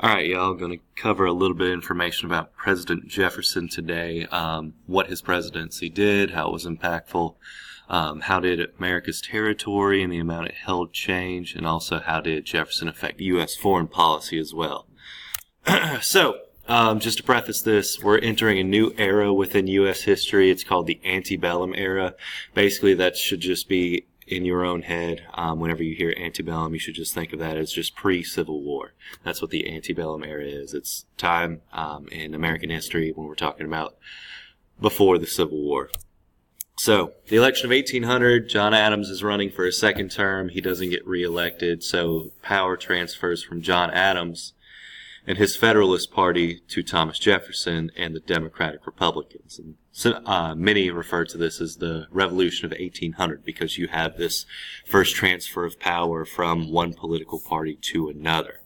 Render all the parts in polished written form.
All right, y'all, going to cover a little bit of information about President Jefferson today, what his presidency did, how it was impactful, how did America's territory and the amount it held change, and also how did Jefferson affect U.S. foreign policy as well. So, just to preface this, we're entering a new era within U.S. history. It's called the antebellum era. Basically, that should just be in your own head. Whenever you hear antebellum, you should just think of that as just pre-Civil War. That's what the antebellum era is. It's time in American history when we're talking about before the Civil War. So, the election of 1800, John Adams is running for a second term. He doesn't get reelected, so power transfers from John Adams and his Federalist Party to Thomas Jefferson and the Democratic Republicans. And so, many refer to this as the Revolution of 1800 because you have this first transfer of power from one political party to another.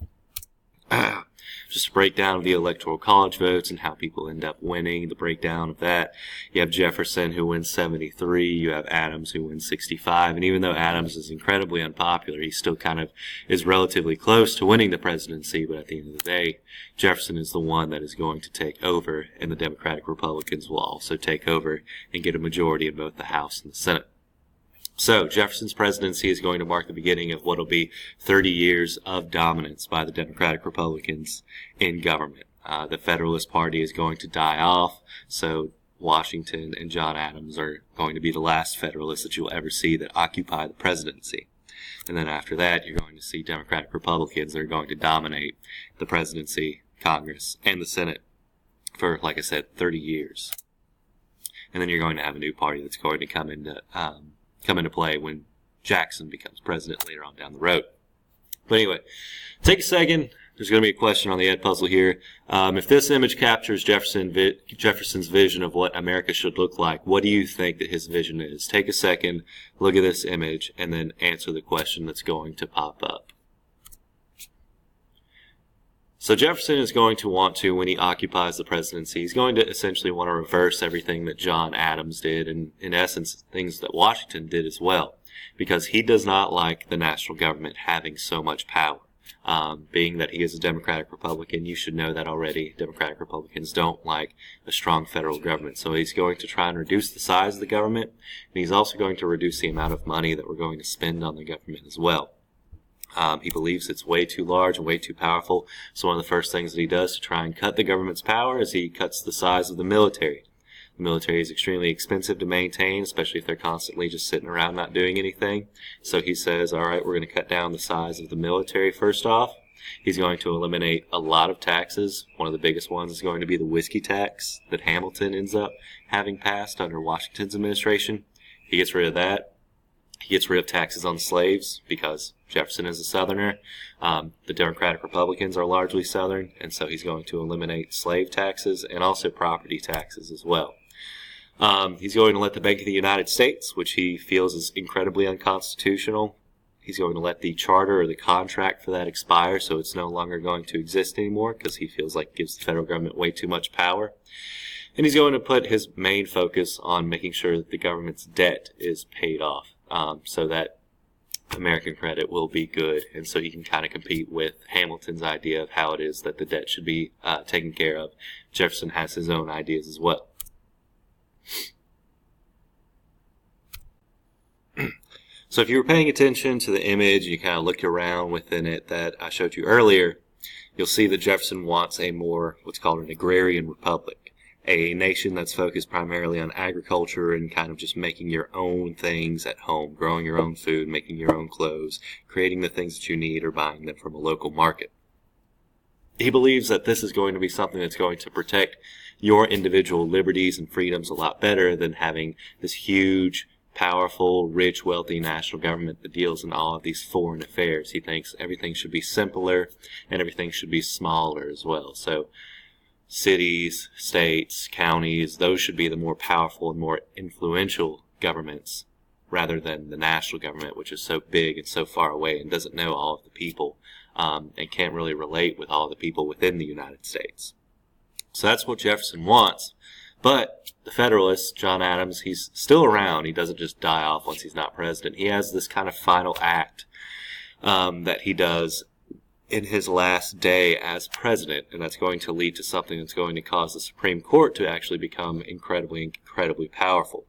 Just a breakdown of the Electoral College votes and how people end up winning, the breakdown of that. You have Jefferson who wins 73, you have Adams who wins 65, and even though Adams is incredibly unpopular, he still kind of is relatively close to winning the presidency, but at the end of the day, Jefferson is the one that is going to take over, and the Democratic Republicans will also take over and get a majority in both the House and the Senate. So, Jefferson's presidency is going to mark the beginning of what will be 30 years of dominance by the Democratic Republicans in government. The Federalist Party is going to die off, so Washington and John Adams are going to be the last Federalists that you'll ever see that occupy the presidency. And then after that, you're going to see Democratic Republicans that are going to dominate the presidency, Congress, and the Senate for, like I said, 30 years. And then you're going to have a new party that's going to come into play when Jackson becomes president later on down the road. But anyway, take a second. There's going to be a question on the Ed puzzle here. If this image captures Jefferson's vision of what America should look like, what do you think that his vision is? Take a second, look at this image, and then answer the question that's going to pop up. So Jefferson is going to want to, when he occupies the presidency, he's going to essentially want to reverse everything that John Adams did, and in essence, things that Washington did as well, because he does not like the national government having so much power. Being that he is a Democratic Republican, you should know that already. Democratic Republicans don't like a strong federal government, so he's going to try and reduce the size of the government, and he's also going to reduce the amount of money that we're going to spend on the government as well. He believes it's way too large and way too powerful, so one of the first things that he does to try and cut the government's power is he cuts the size of the military. The military is extremely expensive to maintain, especially if they're constantly just sitting around not doing anything. So he says, all right, we're going to cut down the size of the military first off. He's going to eliminate a lot of taxes. One of the biggest ones is going to be the whiskey tax that Hamilton ends up having passed under Washington's administration. He gets rid of that. He gets rid of taxes on slaves because Jefferson is a Southerner. The Democratic Republicans are largely Southern, and so he's going to eliminate slave taxes and also property taxes as well. He's going to let the Bank of the United States, which he feels is incredibly unconstitutional, he's going to let the charter or the contract for that expire, so it's no longer going to exist anymore because he feels like it gives the federal government way too much power. And he's going to put his main focus on making sure that the government's debt is paid off. So that American credit will be good, and so he can kind of compete with Hamilton's idea of how it is that the debt should be taken care of. Jefferson has his own ideas as well. So if you were paying attention to the image, you kind of looked around within it that I showed you earlier, you'll see that Jefferson wants a more, what's called an agrarian republic. A nation that's focused primarily on agriculture and kind of just making your own things at home, growing your own food, making your own clothes, creating the things that you need or buying them from a local market. He believes that this is going to be something that's going to protect your individual liberties and freedoms a lot better than having this huge, powerful, rich, wealthy national government that deals in all of these foreign affairs. He thinks everything should be simpler and everything should be smaller as well. So cities, states, counties, those should be the more powerful and more influential governments rather than the national government, which is so big and so far away and doesn't know all of the people and can't really relate with all the people within the United States. So that's what Jefferson wants. But the Federalists, John Adams, he's still around. He doesn't just die off once he's not president. He has this kind of final act that he does in his last day as president, and that's going to lead to something that's going to cause the Supreme Court to actually become incredibly powerful.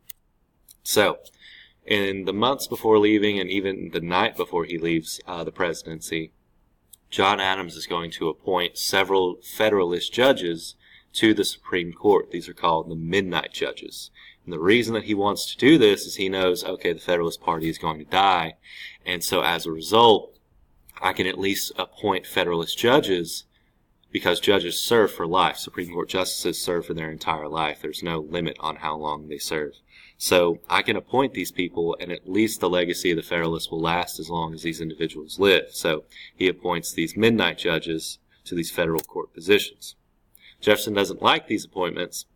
So, in the months before leaving, and even the night before he leaves the presidency, John Adams is going to appoint several Federalist judges to the Supreme Court. These are called the Midnight Judges. And the reason that he wants to do this is he knows, okay, the Federalist Party is going to die, and so as a result, I can at least appoint Federalist judges, because judges serve for life. Supreme Court justices serve for their entire life. There's no limit on how long they serve. So I can appoint these people, and at least the legacy of the Federalists will last as long as these individuals live. So he appoints these midnight judges to these federal court positions. Jefferson doesn't like these appointments,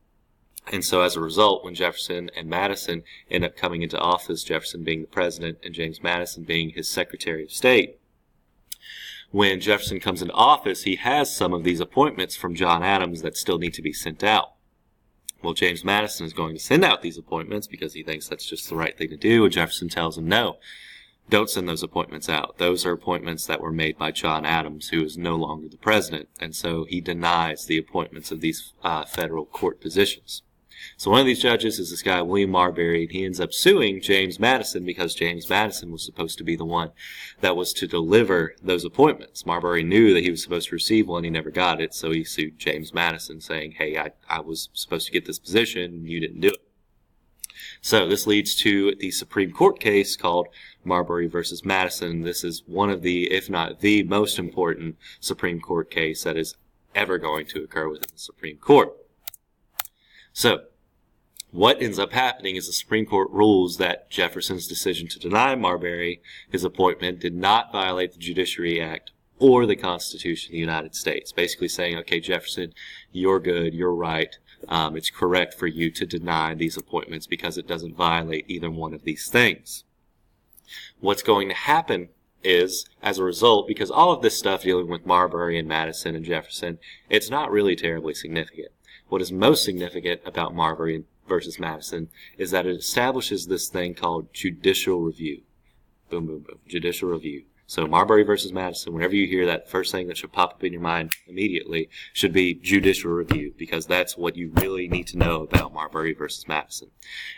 and so as a result, when Jefferson and Madison end up coming into office, Jefferson being the president and James Madison being his Secretary of State, when Jefferson comes into office, he has some of these appointments from John Adams that still need to be sent out. Well, James Madison is going to send out these appointments because he thinks that's just the right thing to do, and Jefferson tells him, no, don't send those appointments out. Those are appointments that were made by John Adams, who is no longer the president, and so he denies the appointments of these federal court positions. So one of these judges is this guy, William Marbury, and he ends up suing James Madison because James Madison was supposed to be the one that was to deliver those appointments. Marbury knew that he was supposed to receive one, he never got it, so he sued James Madison saying, hey, I was supposed to get this position, and you didn't do it. So this leads to the Supreme Court case called Marbury versus Madison. This is one of the, if not the most important Supreme Court case that is ever going to occur within the Supreme Court. So, what ends up happening is the Supreme Court rules that Jefferson's decision to deny Marbury his appointment did not violate the Judiciary Act or the Constitution of the United States. Basically saying, okay, Jefferson, you're good, you're right. It's correct for you to deny these appointments because it doesn't violate either one of these things. What's going to happen is, as a result, because all of this stuff dealing with Marbury and Madison and Jefferson, it's not really terribly significant. What is most significant about Marbury versus Madison is that it establishes this thing called judicial review. Boom, boom, boom. Judicial review. So Marbury versus Madison, whenever you hear that, first thing that should pop up in your mind immediately should be judicial review, because that's what you really need to know about Marbury versus Madison.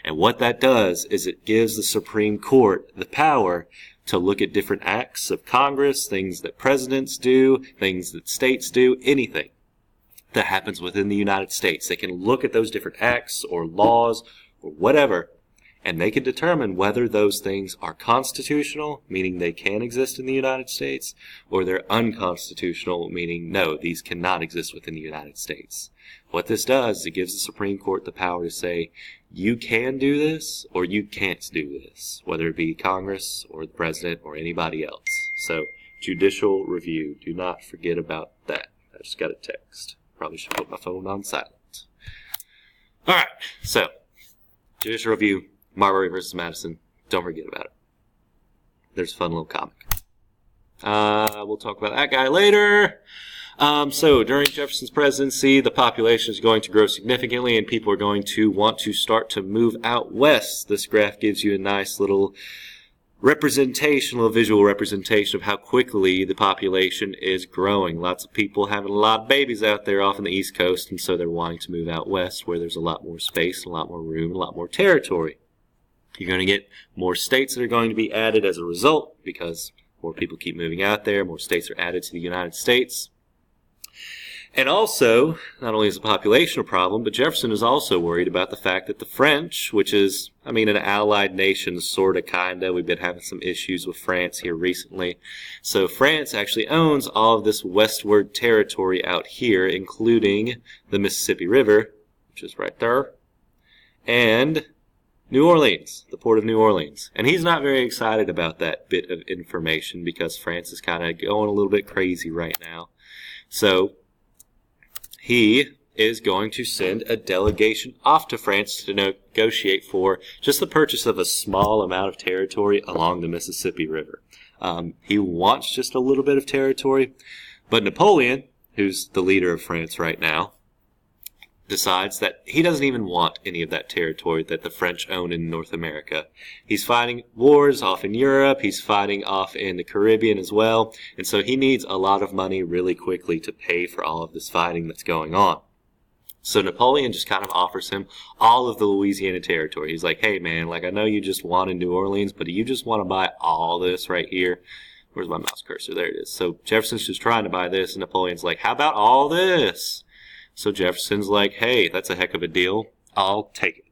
And what that does is it gives the Supreme Court the power to look at different acts of Congress, things that presidents do, things that states do, anything that happens within the United States. They can look at those different acts or laws or whatever, and they can determine whether those things are constitutional, meaning they can exist in the United States, or they're unconstitutional, meaning no, these cannot exist within the United States. What this does is it gives the Supreme Court the power to say, you can do this or you can't do this, whether it be Congress or the President or anybody else. So, judicial review. Do not forget about that. I just got a text. Probably should put my phone on silent. Alright, so, judicial review, Marbury versus Madison. Don't forget about it. There's a fun little comic. We'll talk about that guy later. So, during Jefferson's presidency, the population is going to grow significantly, and people are going to want to start to move out west. This graph gives you a nice little visual representation of how quickly the population is growing. Lots of people having a lot of babies out there off on the East Coast, and so they're wanting to move out west where there's a lot more space, a lot more room, a lot more territory. You're going to get more states that are going to be added as a result because more people keep moving out there, more states are added to the United States. And also, not only is the population a problem, but Jefferson is also worried about the fact that the French, which is, an allied nation, sorta, kinda. We've been having some issues with France here recently. So France actually owns all of this westward territory out here, including the Mississippi River, which is right there, and New Orleans, the port of New Orleans. And he's not very excited about that bit of information because France is kind of going a little bit crazy right now. So he is going to send a delegation off to France to negotiate for just the purchase of a small amount of territory along the Mississippi River. He wants just a little bit of territory, but Napoleon, who's the leader of France right now, decides that he doesn't even want any of that territory that the French own in North America. He's fighting wars off in Europe. He's fighting off in the Caribbean as well. And so he needs a lot of money really quickly to pay for all of this fighting that's going on. So Napoleon just kind of offers him all of the Louisiana territory. He's like, hey man, like I know you just wanted New Orleans, but do you just want to buy all this right here? Where's my mouse cursor? There it is. So Jefferson's just trying to buy this, and Napoleon's like, how about all this? So Jefferson's like, hey, that's a heck of a deal. I'll take it.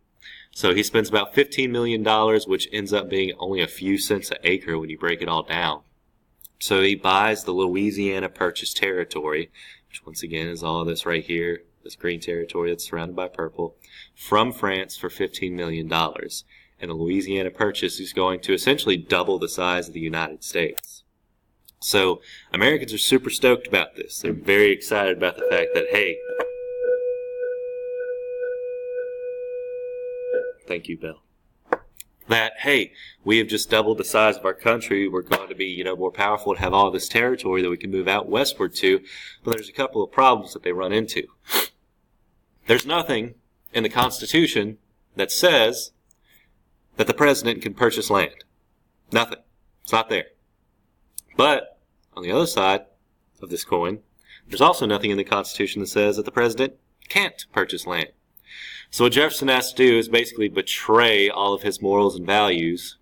So he spends about $15 million, which ends up being only a few cents an acre when you break it all down. So he buys the Louisiana Purchase territory, which once again is all of this right here, this green territory that's surrounded by purple, from France for $15 million. And the Louisiana Purchase is going to essentially double the size of the United States. So Americans are super stoked about this. They're very excited about the fact that, hey, thank you, Bill. That, hey, we have just doubled the size of our country. We're going to be, more powerful to have all this territory that we can move out westward to. But there's a couple of problems that they run into. There's nothing in the Constitution that says that the president can purchase land. Nothing. It's not there. But on the other side of this coin, there's also nothing in the Constitution that says that the president can't purchase land. So what Jefferson has to do is basically betray all of his morals and values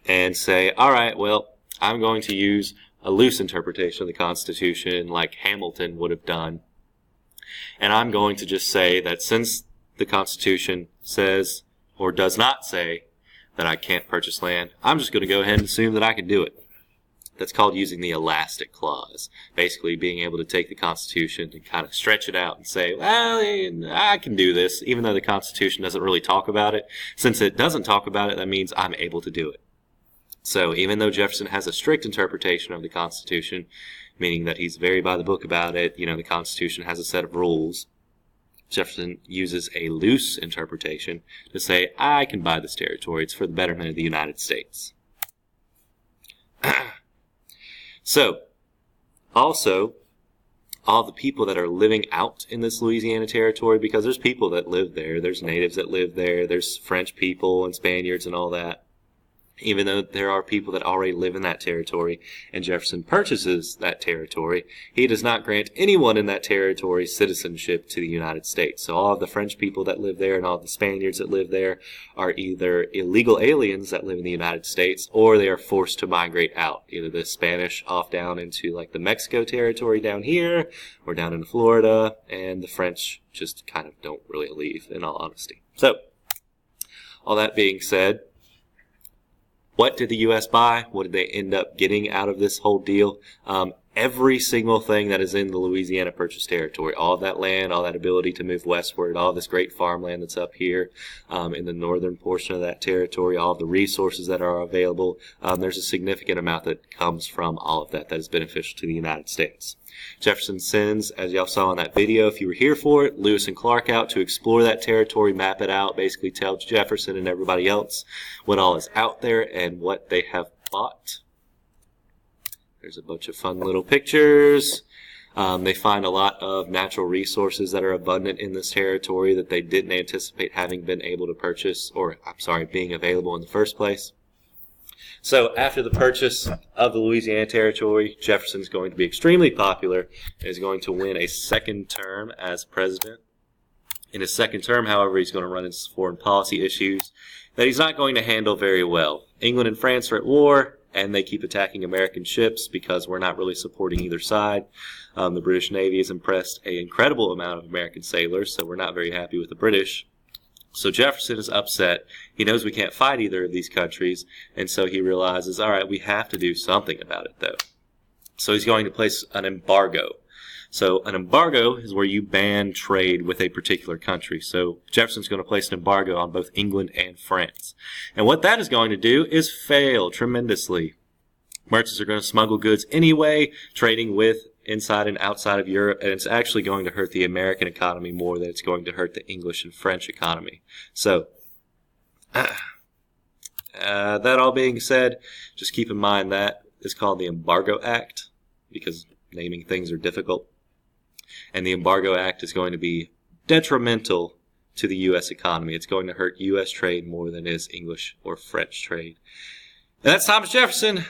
and say, all right, well, I'm going to use a loose interpretation of the Constitution like Hamilton would have done. And I'm going to just say that since the Constitution says or does not say that I can't purchase land, I'm just going to go ahead and assume that I can do it. That's called using the elastic clause. Basically being able to take the Constitution and kind of stretch it out and say, well, I can do this, even though the Constitution doesn't really talk about it. Since it doesn't talk about it, that means I'm able to do it. So even though Jefferson has a strict interpretation of the Constitution, meaning that he's very by the book about it, the Constitution has a set of rules, Jefferson uses a loose interpretation to say, I can buy this territory. It's for the betterment of the United States. So, also, all the people that are living out in this Louisiana territory, because there's people that live there, there's natives that live there, there's French people and Spaniards and all that. Even though there are people that already live in that territory, and Jefferson purchases that territory, he does not grant anyone in that territory citizenship to the United States. So all of the French people that live there and all of the Spaniards that live there are either illegal aliens that live in the United States, or they are forced to migrate out. Either the Spanish off down into like the Mexico territory down here, or down into Florida, and the French just kind of don't really leave, in all honesty. So, all that being said, what did the U.S. buy? What did they end up getting out of this whole deal? Every single thing that is in the Louisiana Purchase territory, all of that land, all that ability to move westward, all of this great farmland that's up here in the northern portion of that territory, all of the resources that are available, there's a significant amount that comes from all of that is beneficial to the United States. Jefferson sends, as y'all saw in that video, if you were here for it, Lewis and Clark out to explore that territory, map it out, basically tell Jefferson and everybody else what all is out there and what they have bought. There's a bunch of fun little pictures. They find a lot of natural resources that are abundant in this territory that they didn't anticipate having been able to purchase, being available in the first place. So after the purchase of the Louisiana Territory, Jefferson's going to be extremely popular and is going to win a second term as president. In his second term, however, he's going to run into foreign policy issues that he's not going to handle very well. England and France are at war, and they keep attacking American ships because we're not really supporting either side. The British Navy has impressed an incredible amount of American sailors, so we're not very happy with the British. So Jefferson is upset. He knows we can't fight either of these countries, and so he realizes, all right, we have to do something about it, though. So he's going to place an embargo. So an embargo is where you ban trade with a particular country. So Jefferson's going to place an embargo on both England and France. And what that is going to do is fail tremendously. Merchants are going to smuggle goods anyway, trading with inside and outside of Europe, and it's actually going to hurt the American economy more than it's going to hurt the English and French economy. So, that all being said, just keep in mind that is called the Embargo Act, because naming things are difficult. And the Embargo Act is going to be detrimental to the U.S. economy. It's going to hurt U.S. trade more than it is English or French trade. And that's Thomas Jefferson.